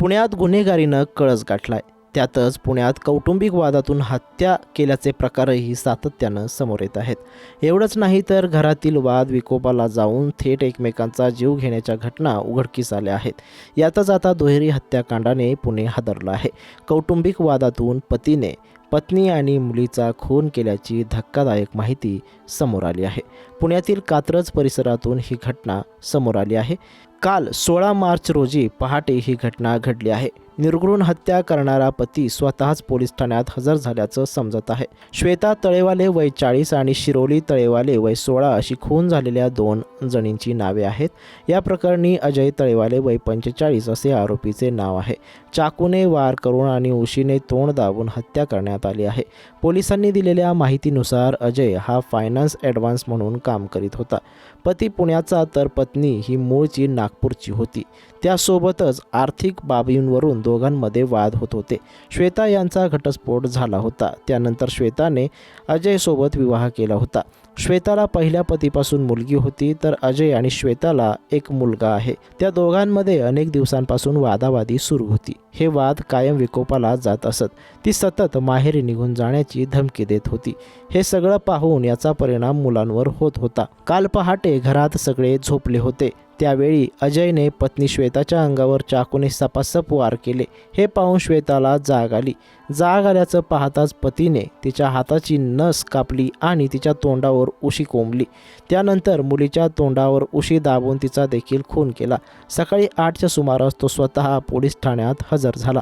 पुण्यात गुन्हेगारीनं कळस गाठलाय. त्यातच पुण्यात कौटुंबिक वादातून हत्या केल्याचे प्रकारही सातत्यानं समोर येत आहेत. एवढंच नाही तर घरातील वाद विकोपाला जाऊन थेट एकमेकांचा जीव घेण्याच्या घटना उघडकीस आल्या आहेत. यातच आता दुहेरी हत्याकांडाने पुणे हादरलं आहे. कौटुंबिक वादातून पतीने पत्नी आणि मुलीचा खून केल्याची धक्कादायक माहिती समोर आली आहे. पुण्यातील कात्रज परिसरातून ही घटना समोर आली आहे. काल 16 मार्च रोजी पहाटे ही घटना घडली आहे. निर्घृण हत्या करणारा पती स्वतःच पोलीस ठाण्यात हजर झाल्याचं समजत आहे. श्वेता तळेवाले वय 40 आणि शिरोली तळेवाले वय 16 अशी खून झालेल्या 2 जणींची नावे आहेत. या प्रकरणी अजय तळेवाले वय 45 असे आरोपीचे नाव आहे. चाकूने वार करून आणि उशीने तोंड दाबून हत्या करण्यात आली आहे. पोलिसांनी दिलेल्या माहितीनुसार अजय हा फायनान्स ॲडव्हान्स म्हणून काम करीत होता. पती पुण्याचा तर पत्नी ही मूळची नागपूरची होती. त्यासोबतच आर्थिक बाबींवरून दोघांमध्ये वाद होत होते. श्वेता यांचा घटस्फोट झाला होता. त्यानंतर श्वेताने अजयसोबत विवाह केला होता. श्वेताला पहिल्या पतीपासून मुलगी होती, तर अजय आणि श्वेताला एक मुलगा आहे. त्या दोघांमध्ये अनेक दिवसांपासून वादावादी सुरू होती. हे वाद कायम विकोपाला जात असत. ती सतत माहेरी निघून जाण्याची धमकी देत होती. हे सगळं पाहून याचा परिणाम मुलांवर होत होता. काल पहाटे घरात सगळे झोपले होते. त्यावेळी अजयने पत्नी श्वेताच्या अंगावर चाकूने सपासप वार केले. हे पाहून श्वेताला जाग आली. जाग आल्याचं पाहताच पतीने तिच्या हाताची नस कापली आणि तिच्या तोंडावर उशी कोंबली. त्यानंतर मुलीच्या तोंडावर उशी दाबून तिचा देखील खून केला. सकाळी 8च्या सुमारास तो स्वतः पोलीस ठाण्यात हजर झाला.